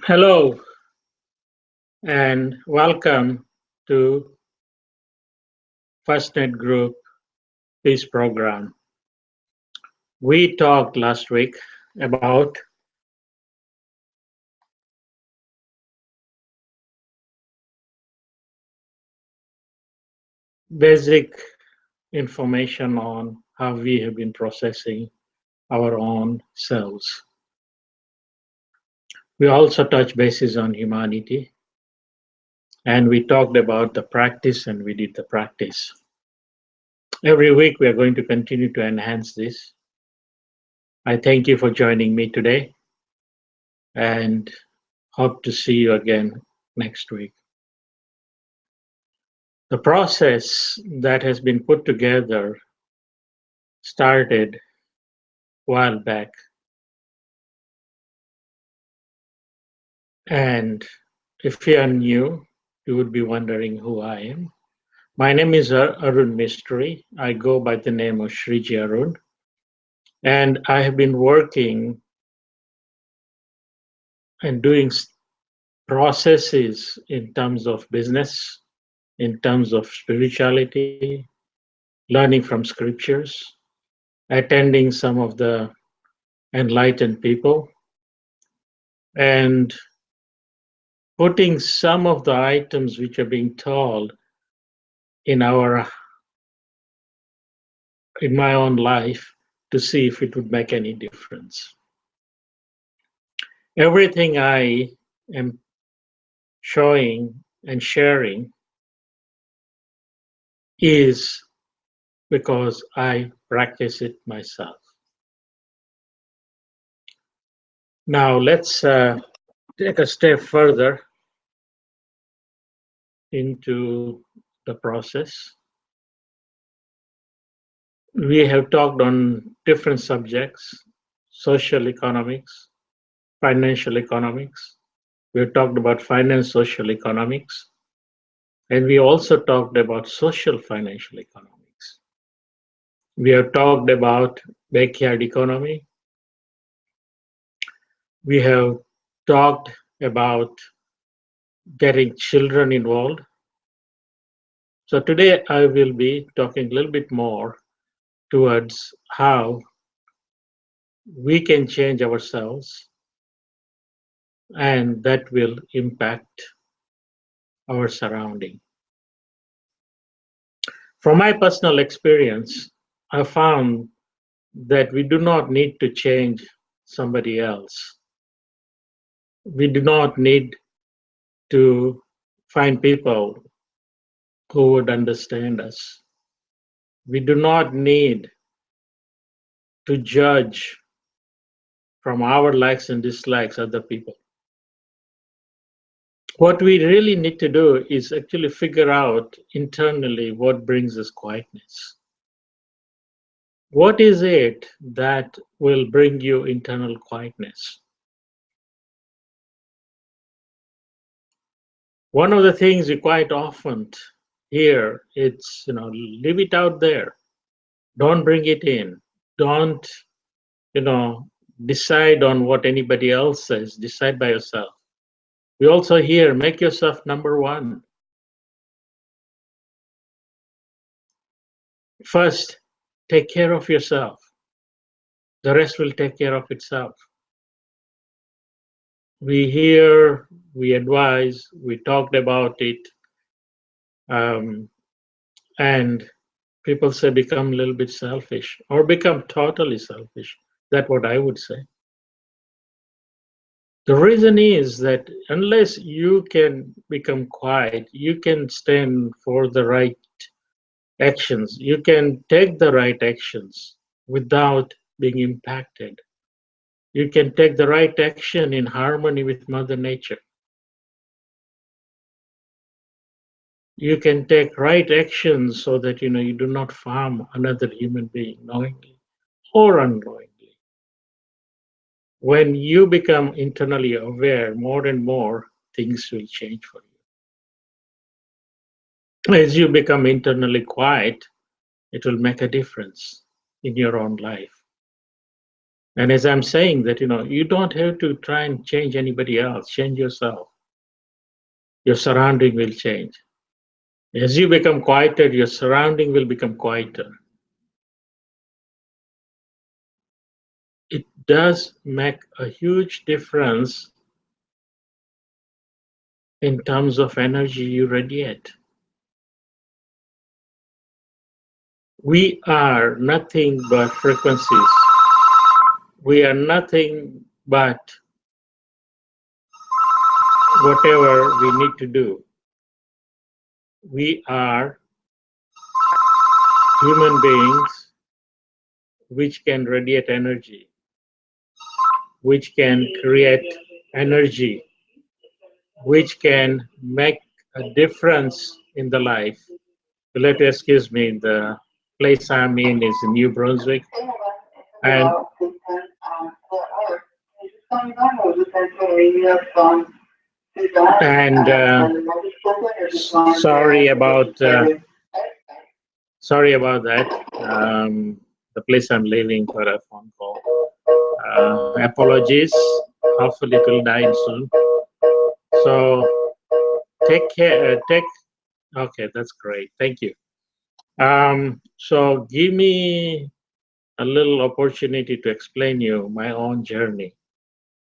Hello and welcome to FirstNet Group Peace Program. We talked last week about basic information on how we have been processing our own selves. We also touched bases on humanity and we talked about the practice and we did the practice. Every week we are going to continue to enhance this. I thank you for joining me today and hope to see you again next week. The process that has been put together started a while back, and if you are new, you would be wondering who I am. My name is Arun Mistry. I go by the name of Shriji Arun, and I have been working and doing processes in terms of business, in terms of spirituality, learning from scriptures, attending some of the enlightened people, and putting some of the items which are being told in our in my own life to see if it would make any difference. Everything I am showing and sharing is because I practice it myself. Now let's take a step further into the process. We have talked on different subjects: social economics, financial economics. We have talked about finance, social economics, and we also talked about social financial economics. We have talked about backyard economy. We have talked about getting children involved. So today I will be talking a little bit more towards how we can change ourselves and that will impact our surrounding. From my personal experience, I found that we do not need to change somebody else. We do not need to find people who would understand us. We do not need to judge from our likes and dislikes other people. What we really need to do is actually figure out internally what brings us quietness. What is it that will bring you internal quietness? One of the things we quite often hear, it's, leave it out there. Don't bring it in. Don't, you know, decide on what anybody else says. Decide by yourself. We also hear, make yourself number one. First, take care of yourself. The rest will take care of itself. We hear, we advise, we talked about it, um, and people say become a little bit selfish or become totally selfish. That's what I would say. The reason is that unless you can become quiet, you can stand for the right actions, you can take the right actions without being impacted. You can take the right action in harmony with Mother Nature. You can take right actions so that you do not harm another human being knowingly or unknowingly. When you become internally aware, more and more things will change for you. As you become internally quiet, it will make a difference in your own life. And as I'm saying that, you don't have to try and change anybody else, change yourself. Your surrounding will change. As you become quieter, your surrounding will become quieter. It does make a huge difference in terms of energy you radiate. We are nothing but frequencies. We are nothing but whatever we need to do. We are human beings which can radiate energy, which can create energy, which can make a difference in the life. You'll have to excuse me, the place I'm in is in New Brunswick. And and sorry about sorry about that. The place I'm leaving for a phone call. Apologies. Hopefully it will die soon. So take care. Take. Okay, that's great. Thank you. So give me a little opportunity to explain you my own journey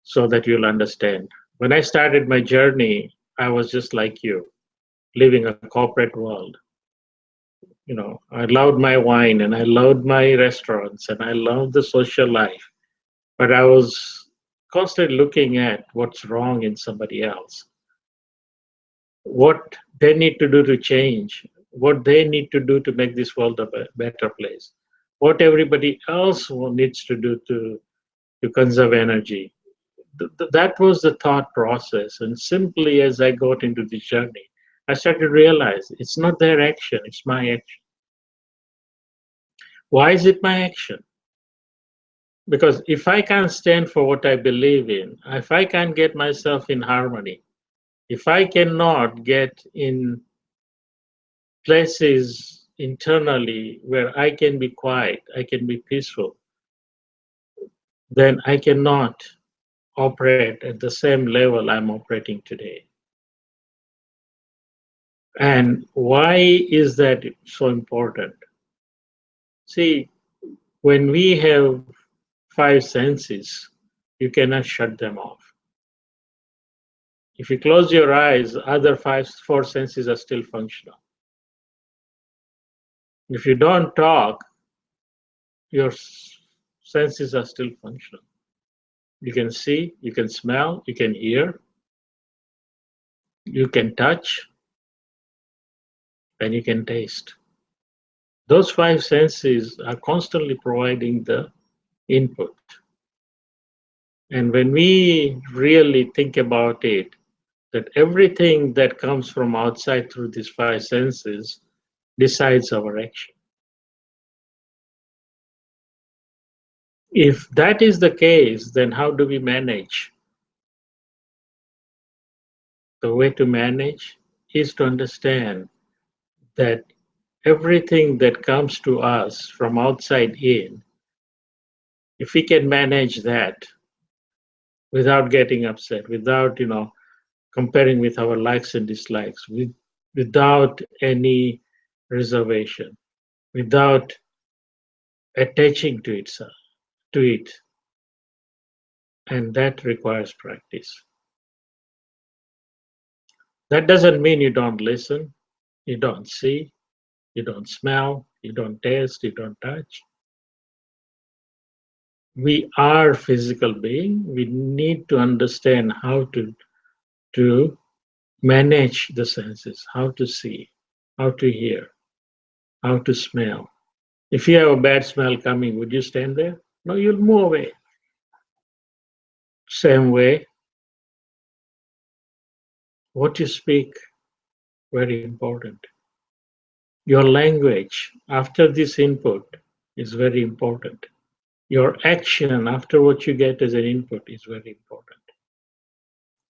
so that you'll understand. When I started my journey, I was just like you, living a corporate world. I loved my wine and I loved my restaurants and I loved the social life, but I was constantly looking at what's wrong in somebody else, what they need to do to change, what they need to do to make this world a better place, what everybody else needs to do to conserve energy. That was the thought process. And simply as I got into the journey, I started to realize it's not their action, it's my action. Why is it my action? Because if I can't stand for what I believe in, if I can't get myself in harmony, if I cannot get in places internally where I can be quiet, I can be peaceful, then I cannot operate at the same level I'm operating today. And why is that so important? See, when we have five senses, you cannot shut them off. If you close your eyes, other four senses are still functional. If you don't talk, your senses are still functional. You can see, you can smell, you can hear, you can touch, and you can taste. Those five senses are constantly providing the input. And when we really think about it, that everything that comes from outside through these five senses decides our action. If that is the case, then how do we manage? The way to manage is to understand that everything that comes to us from outside in, if we can manage that without getting upset, without comparing with our likes and dislikes, without any reservation, without attaching to it, and that requires practice. That doesn't mean you don't listen, you don't see, you don't smell, you don't taste, you don't touch. We are physical being. We need to understand how to manage the senses, how to see, how to hear, how to smell. If you have a bad smell coming, would you stand there? No, you'll move away. Same way, what you speak, very important. Your language after this input is very important. Your action after what you get as an input is very important.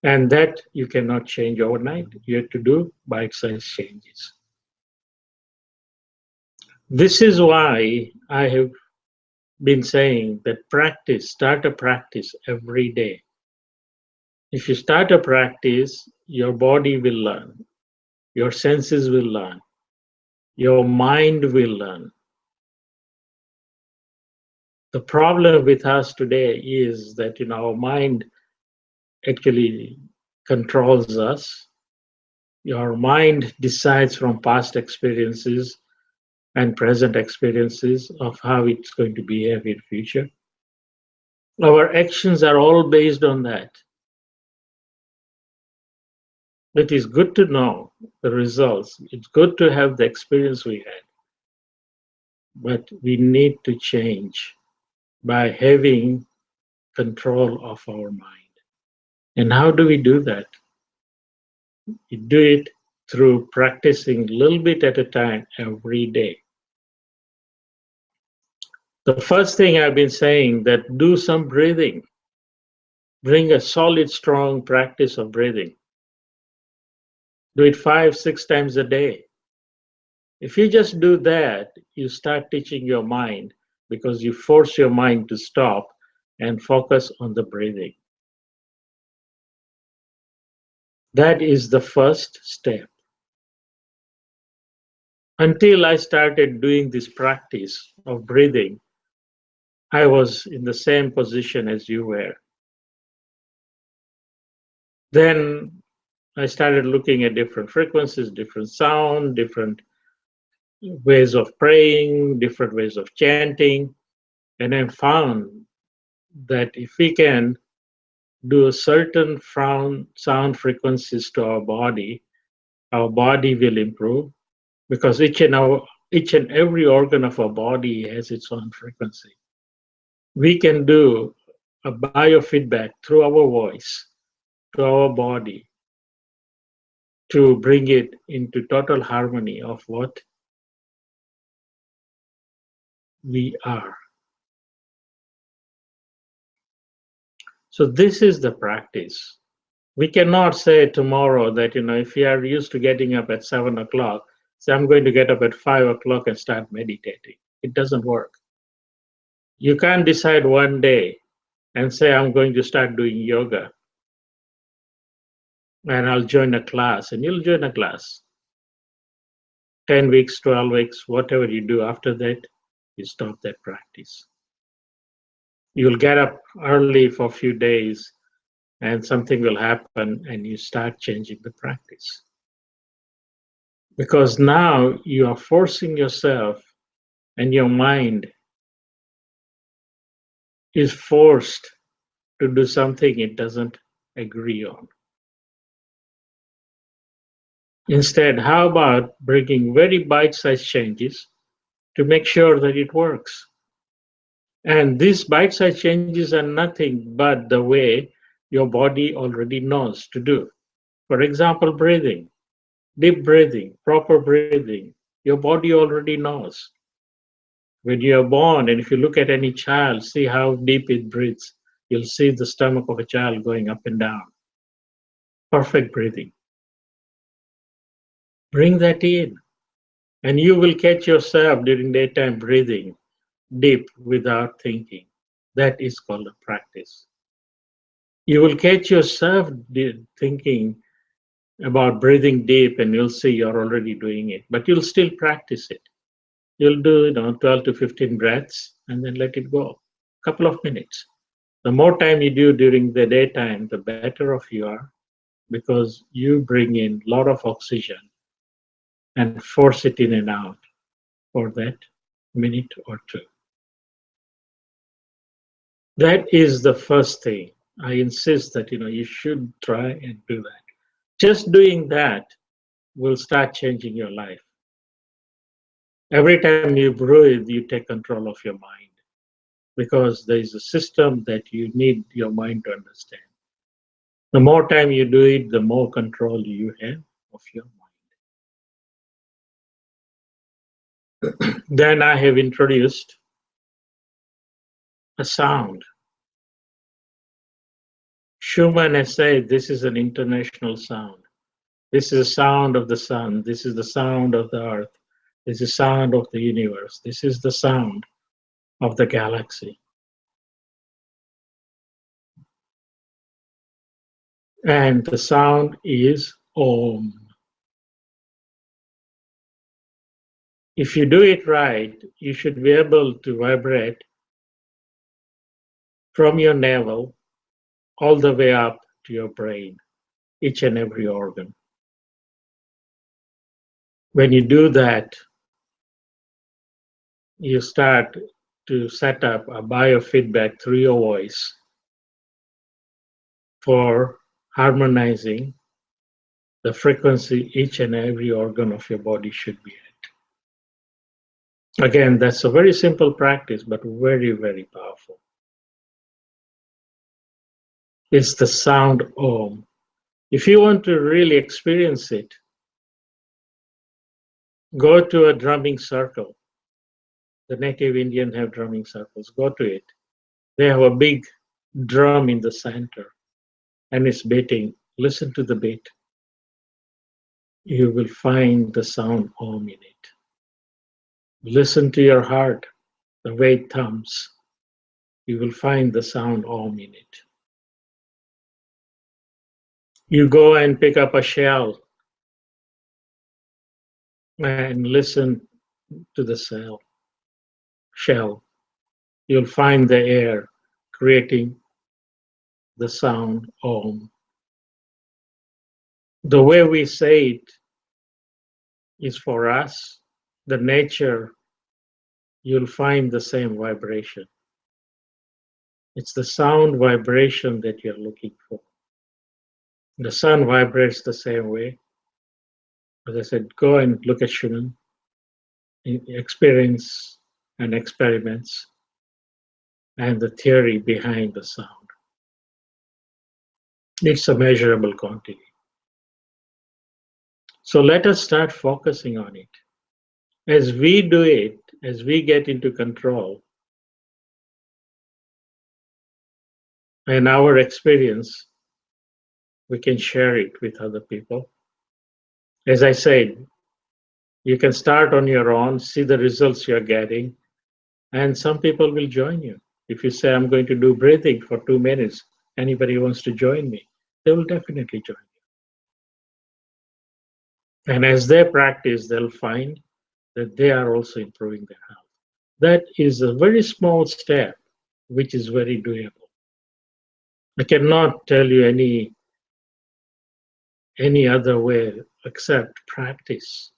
And that you cannot change overnight. You have to do bite-sized changes. This is why I have been saying that start a practice every day. If you start a practice, your body will learn, your senses will learn, your mind will learn. The problem with us today is that our mind actually controls us. Your mind decides from past experiences and present experiences of how it's going to behave in future. Our actions are all based on that. It is good to know the results. It's good to have the experience we had, but we need to change by having control of our mind. And how do we do that? We do it through practicing a little bit at a time every day. The first thing I've been saying that do some breathing. Bring a solid, strong practice of breathing. Do it 5, 6 times a day. If you just do that, you start teaching your mind because you force your mind to stop and focus on the breathing. That is the first step. Until I started doing this practice of breathing, I was in the same position as you were. Then I started looking at different frequencies, different sound, different ways of praying, different ways of chanting, and I found that if we can do a certain sound frequencies to our body will improve because each and every organ of our body has its own frequency. We can do a biofeedback through our voice to our body to bring it into total harmony of what we are. So this is the practice. We cannot say tomorrow that, if you are used to getting up at 7 o'clock, say, I'm going to get up at 5 o'clock and start meditating. It doesn't work. You can't decide one day and say, I'm going to start doing yoga and I'll join a class, and you'll join a class. 10 weeks, 12 weeks, whatever you do after that, you stop that practice. You'll get up early for a few days and something will happen and you start changing the practice. Because now you are forcing yourself and your mind is forced to do something it doesn't agree on. Instead, how about bringing very bite-sized changes to make sure that it works? And these bite-sized changes are nothing but the way your body already knows to do. For example, breathing, deep breathing, proper breathing. Your body already knows. When you are born, and if you look at any child, see how deep it breathes. You'll see the stomach of a child going up and down. Perfect breathing. Bring that in, and you will catch yourself during daytime breathing deep without thinking. That is called a practice. You will catch yourself thinking about breathing deep, and you'll see you're already doing it, but you'll still practice it. You'll do 12 to 15 breaths and then let it go. A couple of minutes. The more time you do during the daytime, the better off you are because you bring in a lot of oxygen and force it in and out for that minute or two. That is the first thing. I insist that you should try and do that. Just doing that will start changing your life. Every time you breathe, you take control of your mind because there is a system that you need your mind to understand. The more time you do it, the more control you have of your mind. Then I have introduced a sound. Schumann has said this is an international sound. This is the sound of the sun. This is the sound of the earth. This is the sound of the universe. This is the sound of the galaxy. And the sound is Om. If you do it right, you should be able to vibrate from your navel all the way up to your brain, each and every organ. When you do that, you start to set up a biofeedback through your voice for harmonizing the frequency each and every organ of your body should be at. Again, that's a very simple practice, but very, very powerful. It's the sound Om. If you want to really experience it, go to a drumming circle. The native Indian have drumming circles. Go to it. They have a big drum in the center and it's beating. Listen to the beat. You will find the sound Om in it. Listen to your heart, the way it thumps. You will find the sound Om in it. You go and pick up a shell and listen to the shell. You'll find the air creating the sound Om. The way we say it is for us. The nature, you'll find the same vibration. It's the sound vibration that you're looking for. The sun vibrates the same way. As I said, go and look at Schumann, experience and experiments, and the theory behind the sound. It's a measurable quantity. So let us start focusing on it. As we do it, as we get into control, and our experience, we can share it with other people. As I said, you can start on your own, see the results you're getting, and some people will join you. If you say, I'm going to do breathing for 2 minutes, anybody wants to join me, they will definitely join you. And as they practice, they'll find that they are also improving their health. That is a very small step, which is very doable. I cannot tell you any other way except practice.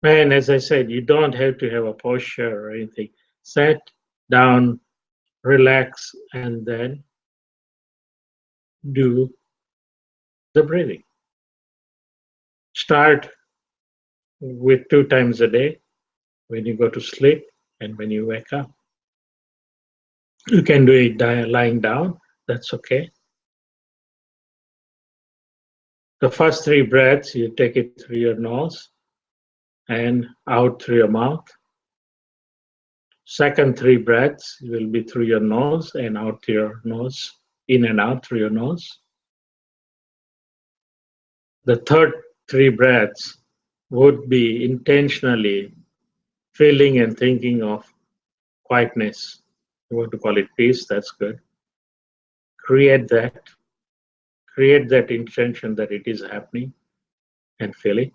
And as I said, you don't have to have a posture or anything. Sit down, relax, and then do the breathing. Start with 2 times a day when you go to sleep and when you wake up. You can do it lying down, that's okay. The first 3 breaths, you take it through your nose and out through your mouth. Second 3 breaths will be through your nose and out through your nose, in and out through your nose. The third 3 breaths would be intentionally feeling and thinking of quietness. You want to call it peace, that's good. Create that intention that it is happening and feel it.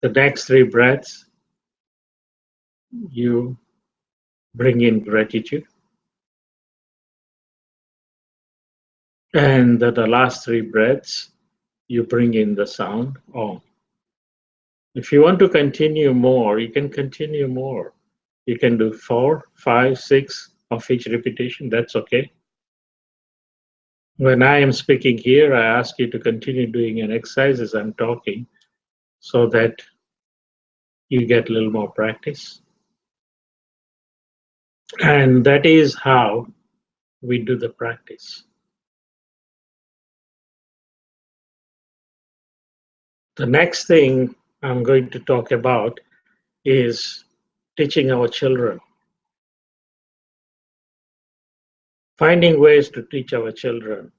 The next 3 breaths, you bring in gratitude. And the last 3 breaths, you bring in the sound Om. If you want to continue more, you can continue more. You can do 4, 5, 6 of each repetition, that's okay. When I am speaking here, I ask you to continue doing an exercise as I'm talking so that you get a little more practice. And that is how we do the practice. The next thing I'm going to talk about is teaching our children. Finding ways to teach our children,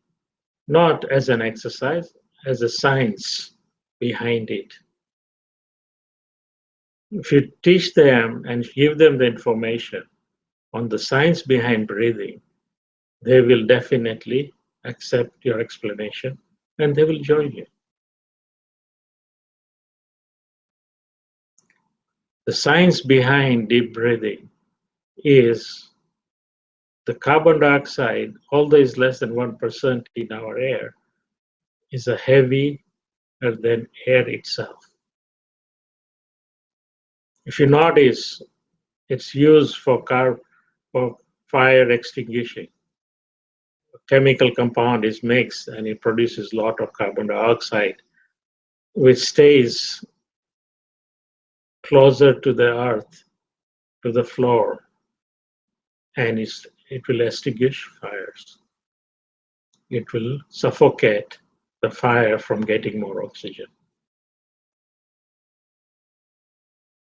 not as an exercise, as a science behind it. If you teach them and give them the information on the science behind breathing, they will definitely accept your explanation and they will join you. The science behind deep breathing is the carbon dioxide, although is less than 1% in our air, is a heavier than air itself. If you notice, it's used for fire extinguishing. A chemical compound is mixed and it produces a lot of carbon dioxide, which stays closer to the earth, to the floor, and it will extinguish fires. It will suffocate the fire from getting more oxygen.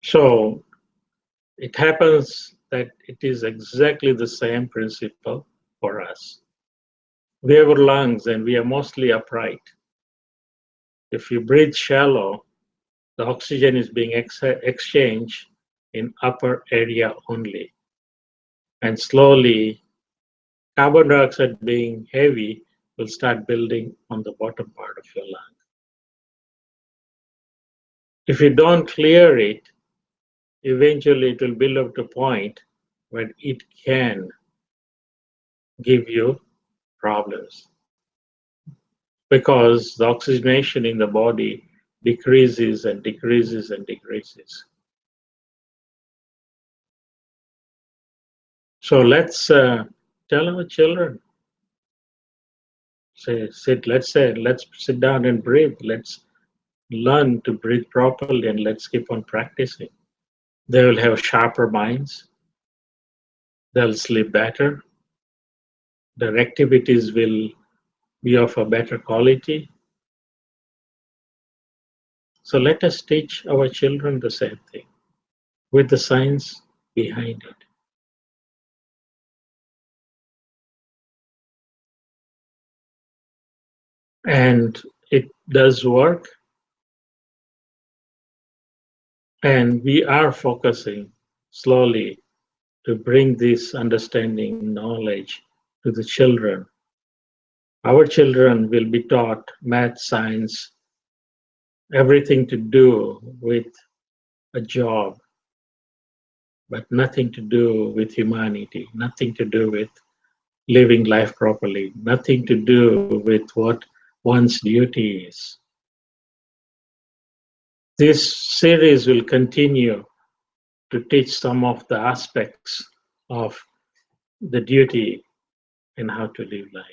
So it happens that it is exactly the same principle for us. We have lungs and we are mostly upright. If you breathe shallow, the oxygen is being exchanged in upper area only. And slowly, carbon dioxide being heavy will start building on the bottom part of your lung. If you don't clear it, eventually it will build up to a point where it can give you problems because the oxygenation in the body decreases and decreases and decreases. So let's tell our children, let's sit down and breathe. Let's learn to breathe properly and let's keep on practicing. They will have sharper minds. They'll sleep better. Their activities will be of a better quality. So let us teach our children the same thing with the science behind it. And it does work. And we are focusing slowly to bring this understanding, knowledge to the children. Our children will be taught math, science, everything to do with a job, but nothing to do with humanity, nothing to do with living life properly, nothing to do with what one's duty is. This series will continue to teach some of the aspects of the duty and how to live life.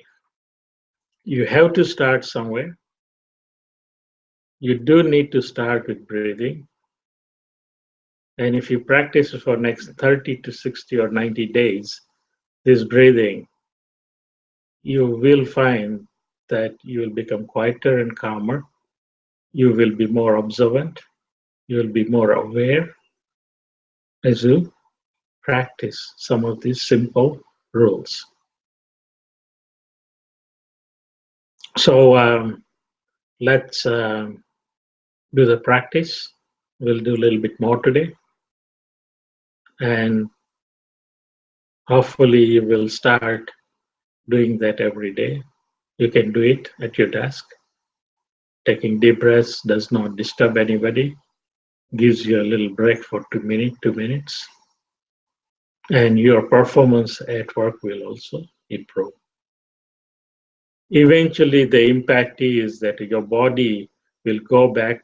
You have to start somewhere. You do need to start with breathing. And if you practice for next 30 to 60 or 90 days, this breathing, you will find that you will become quieter and calmer. You will be more observant. You will be more aware as you practice some of these simple rules. So let's do the practice. We'll do a little bit more today. And hopefully you will start doing that every day. You can do it at your desk. Taking deep breaths does not disturb anybody, gives you a little break for 2 minutes, and your performance at work will also improve. Eventually, the impact is that your body will go back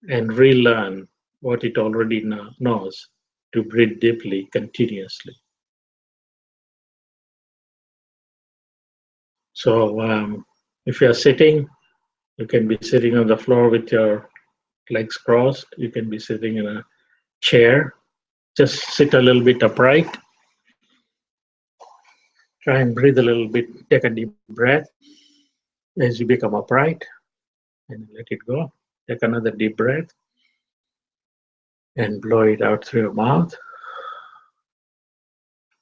and relearn what it already knows to breathe deeply continuously. So, if you are sitting, you can be sitting on the floor with your legs crossed. You can be sitting in a chair. Just sit a little bit upright. Try and breathe a little bit. Take a deep breath as you become upright and let it go. Take another deep breath and blow it out through your mouth.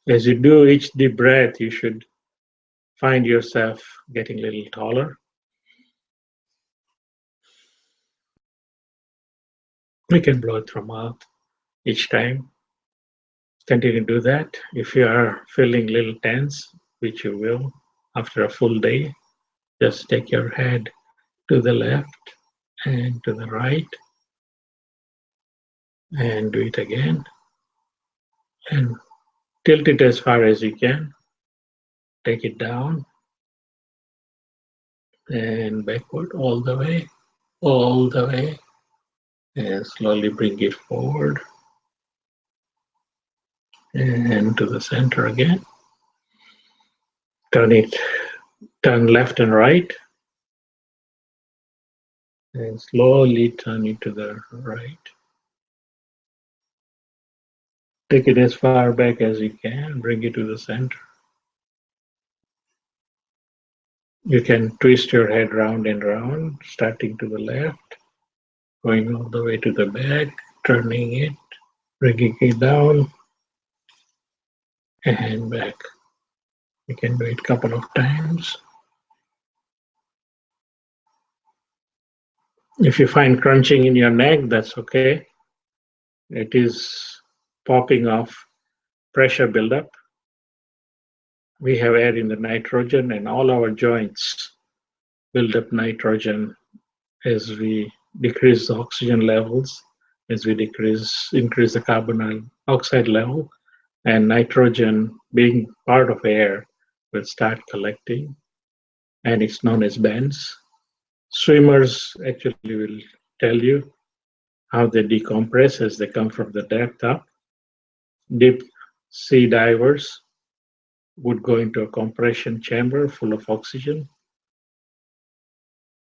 As you do each deep breath, you should find yourself getting a little taller. You can blow it from mouth each time. Continue to do that. If you are feeling a little tense, which you will after a full day, just take your head to the left and to the right and do it again. And tilt it as far as you can. Take it down and backward all the way, and slowly bring it forward and to the center again. Turn left and right, and slowly turn it to the right. Take it as far back as you can, bring it to the center. You can twist your head round and round, starting to the left, going all the way to the back, turning it, bringing it down, and back. You can do it a couple of times. If you find crunching in your neck, that's okay. It is popping off pressure buildup. We have air in the nitrogen, and all our joints build up nitrogen as we decrease the oxygen levels, as we increase the carbon dioxide level, and nitrogen being part of air will start collecting, and it's known as bands. Swimmers actually will tell you how they decompress as they come from the depth up. Deep sea divers would go into a compression chamber full of oxygen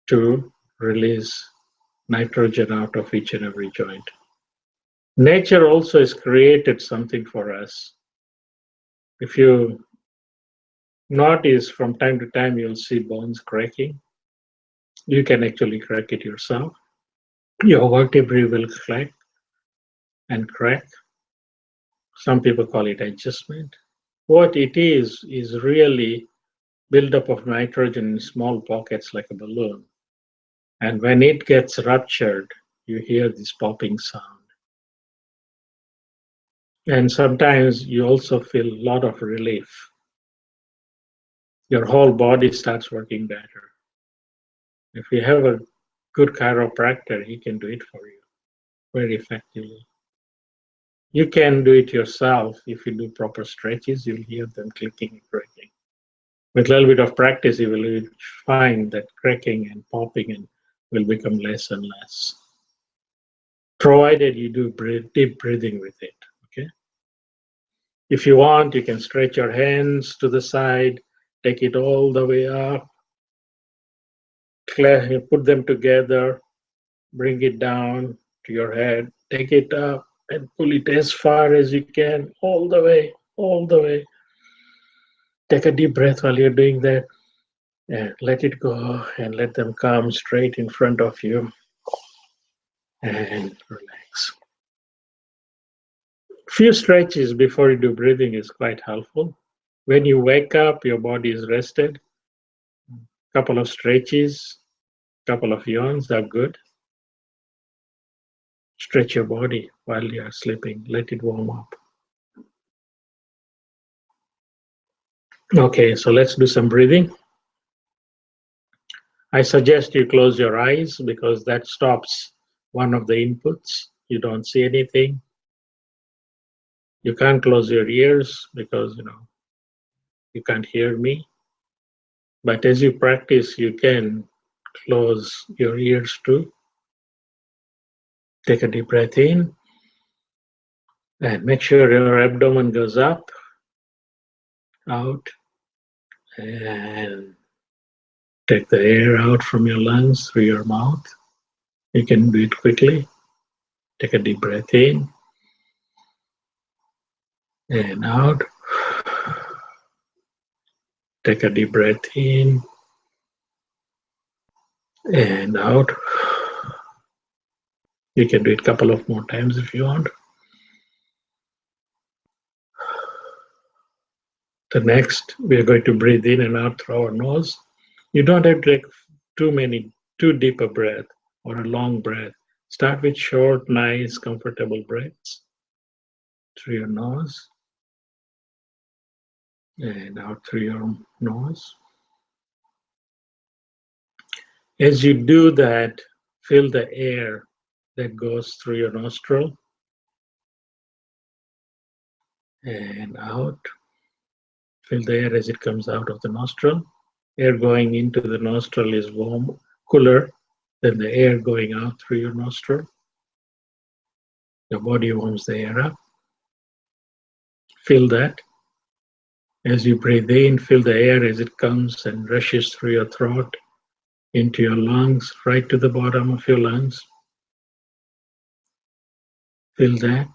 to release nitrogen out of each and every joint. Nature also has created something for us. If you notice from time to time, you'll see bones cracking. You can actually crack it yourself. Your vertebrae will crack and crack. Some people call it adjustment. What it is really buildup of nitrogen in small pockets like a balloon. And when it gets ruptured, you hear this popping sound. And sometimes you also feel a lot of relief. Your whole body starts working better. If you have a good chiropractor, he can do it for you very effectively. You can do it yourself. If you do proper stretches, you'll hear them clicking and cracking. With a little bit of practice, you will find that cracking and popping and will become less and less, provided you do deep breathing with it. Okay. If you want, you can stretch your hands to the side, take it all the way up, put them together, bring it down to your head, take it up and pull it as far as you can, all the way, all the way. Take a deep breath while you're doing that and let it go and let them come straight in front of you and relax. Few stretches before you do breathing is quite helpful. When you wake up, your body is rested. Couple of stretches, couple of yawns are good. Stretch your body while you are sleeping. Let it warm up. Okay, so let's do some breathing. I suggest you close your eyes because that stops one of the inputs. You don't see anything. You can't close your ears because you can't hear me. But as you practice, you can close your ears too. Take a deep breath in and make sure your abdomen goes up, out, and take the air out from your lungs through your mouth. You can do it quickly. Take a deep breath in and out. Take a deep breath in and out. You can do it a couple of more times if you want. The next, we are going to breathe in and out through our nose. You don't have to take too deep a breath or a long breath. Start with short, nice, comfortable breaths through your nose and out through your nose. As you do that, feel the air that goes through your nostril and out. Feel the air as it comes out of the nostril. Air going into the nostril is warm, cooler than the air going out through your nostril. Your body warms the air up. Feel that. As you breathe in, feel the air as it comes and rushes through your throat, into your lungs, right to the bottom of your lungs. Feel that.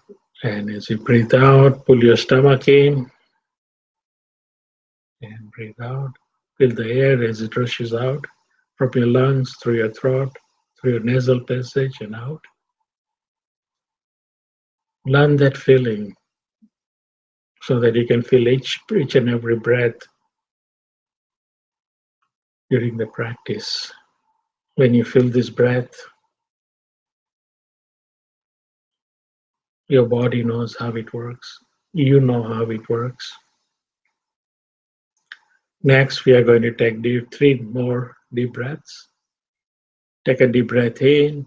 And as you breathe out, pull your stomach in and breathe out. Feel the air as it rushes out from your lungs, through your throat, through your nasal passage and out. Learn that feeling so that you can feel each and every breath during the practice. When you feel this breath, your body knows how it works. You know how it works. Next, we are going to take three more deep breaths. Take a deep breath in,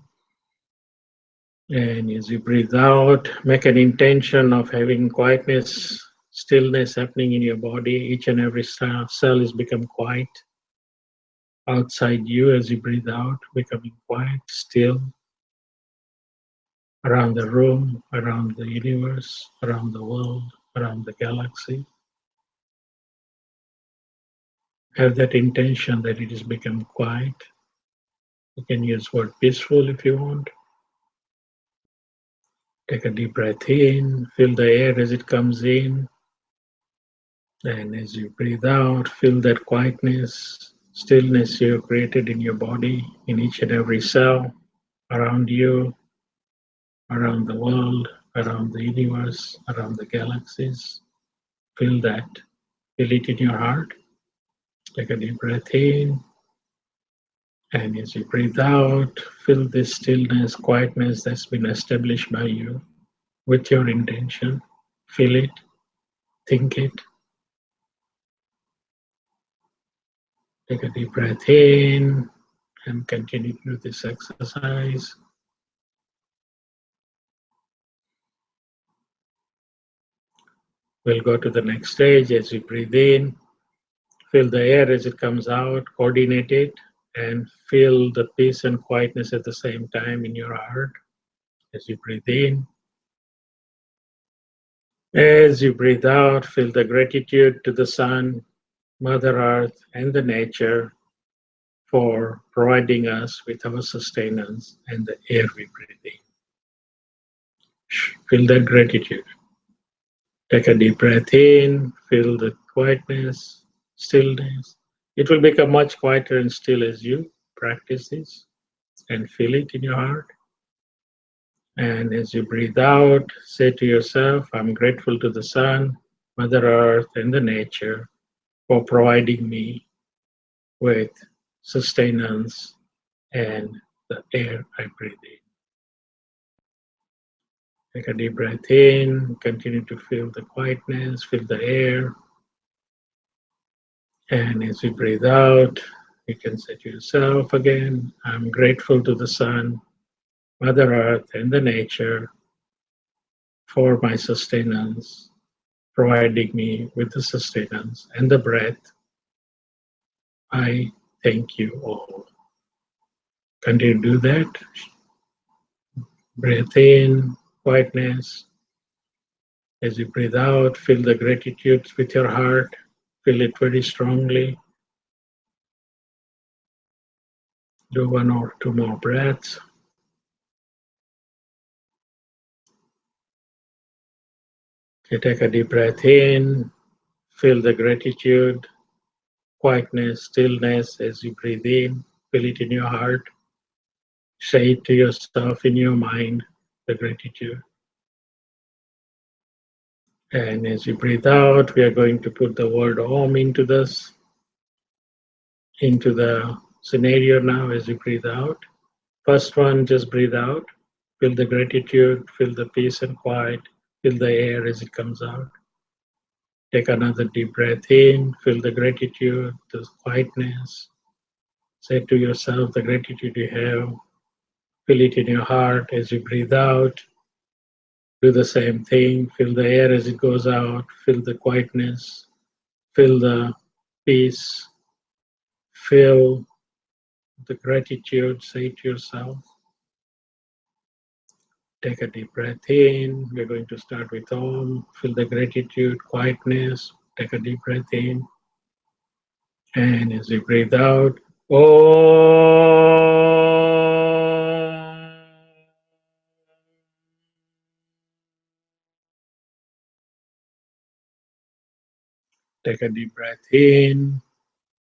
and as you breathe out, make an intention of having quietness, stillness happening in your body. Each and every cell is become quiet outside you as you breathe out, becoming quiet, still, around the room, around the universe, around the world, around the galaxy. Have that intention that it has become quiet. You can use word peaceful if you want. Take a deep breath in, feel the air as it comes in, and as you breathe out, feel that quietness, stillness you have created in your body, in each and every cell, around you, around the world, around the universe, around the galaxies. Feel that. Feel it in your heart. Take a deep breath in, and as you breathe out, feel this stillness, quietness that's been established by you with your intention. Feel it, think it. Take a deep breath in and continue to do this exercise. We'll go to the next stage. As you breathe in, feel the air as it comes out, coordinate it, and feel the peace and quietness at the same time in your heart. As you breathe in, as you breathe out, feel the gratitude to the sun, Mother Earth, and the nature for providing us with our sustenance and the air we breathe in. Feel that gratitude. Take a deep breath in, feel the quietness, stillness. It will become much quieter and still as you practice this and feel it in your heart. And as you breathe out, say to yourself, I'm grateful to the sun, Mother Earth, and the nature for providing me with sustenance and the air I breathe in. Take a deep breath in, continue to feel the quietness, feel the air. And as you breathe out, you can say to yourself again, I'm grateful to the sun, Mother Earth, and the nature for my sustenance, providing me with the sustenance and the breath. I thank you all. Continue to do that. Breathe in, quietness. As you breathe out, feel the gratitude with your heart. Feel it very strongly. Do one or two more breaths. You take a deep breath in. Feel the gratitude, quietness, stillness as you breathe in. Feel it in your heart. Say it to yourself in your mind, the gratitude. And as you breathe out, we are going to put the word Om into the scenario now as you breathe out. First one, just breathe out. Feel the gratitude, feel the peace and quiet, feel the air as it comes out. Take another deep breath in, feel the gratitude, the quietness. Say to yourself the gratitude you have. Feel it in your heart as you breathe out. Do the same thing. Feel the air as it goes out. Feel the quietness. Feel the peace. Feel the gratitude. Say to yourself. Take a deep breath in. We're going to start with Om. Feel the gratitude, quietness. Take a deep breath in. And as you breathe out, Om. Take a deep breath in.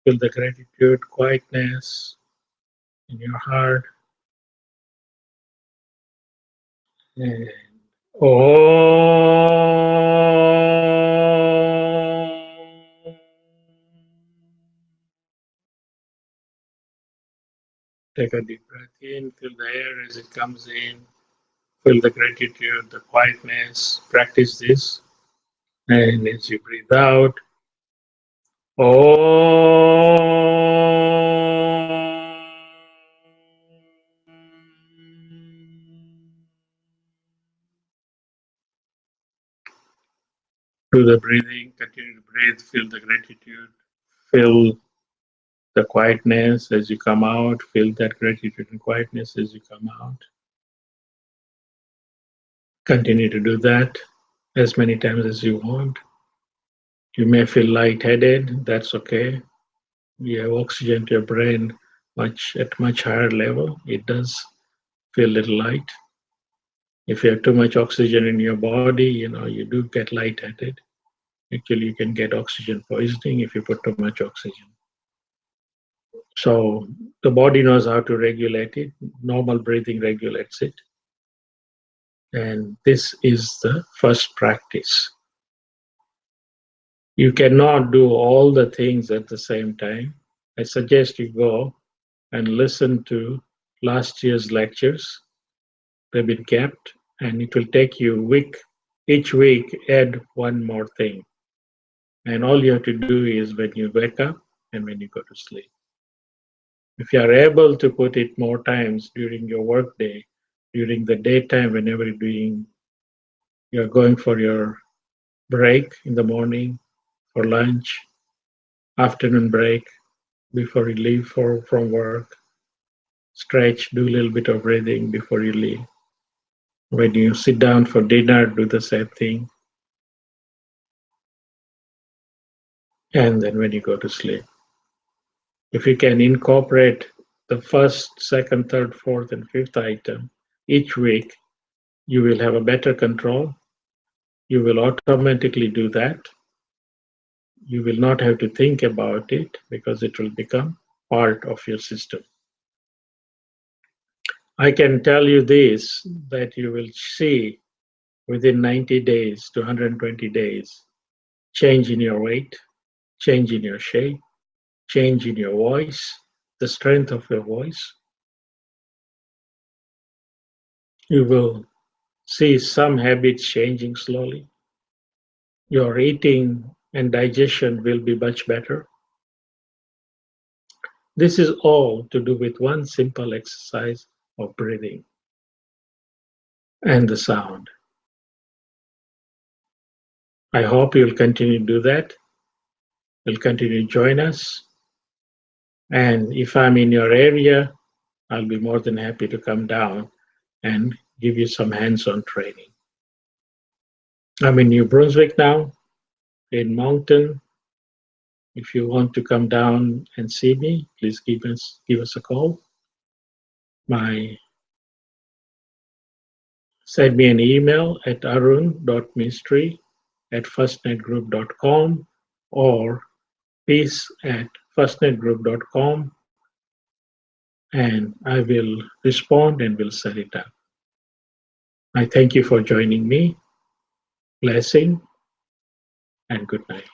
Feel the gratitude, quietness in your heart. And Om. Take a deep breath in. Feel the air as it comes in. Feel the gratitude, the quietness. Practice this. And as you breathe out, do the breathing, continue to breathe, feel the gratitude, feel the quietness as you come out, feel that gratitude and quietness as you come out. Continue to do that as many times as you want. You may feel lightheaded, that's okay. You have oxygen to your brain at much higher level. It does feel a little light. If you have too much oxygen in your body, you do get lightheaded. Actually, you can get oxygen poisoning if you put too much oxygen. So the body knows how to regulate it. Normal breathing regulates it. And this is the first practice. You cannot do all the things at the same time. I suggest you go and listen to last year's lectures. They've been kept, and it will take you a week. Each week, add one more thing. And all you have to do is when you wake up and when you go to sleep. If you are able to put it more times during your work day, during the daytime, whenever you're going for your break in the morning, for lunch, afternoon break, before you leave from work, stretch, do a little bit of breathing before you leave. When you sit down for dinner, do the same thing. And then when you go to sleep. If you can incorporate the first, second, third, fourth, and fifth item each week, you will have a better control. You will automatically do that. You will not have to think about it because it will become part of your system. I can tell you this, that you will see within 90 days to 120 days change in your weight, change in your shape, change in your voice, the strength of your voice. You will see some habits changing slowly. Your eating and digestion will be much better. This is all to do with one simple exercise of breathing and the sound. I hope you'll continue to do that. You'll continue to join us. And if I'm in your area, I'll be more than happy to come down and give you some hands-on training. I'm in New Brunswick now, in Moncton. If you want to come down and see me, please give us a call. Send me an email at arun.mistry@firstnetgroup.com or peace@firstnetgroup.com, and I will respond and will set it up. I thank you for joining me. Blessing and good night.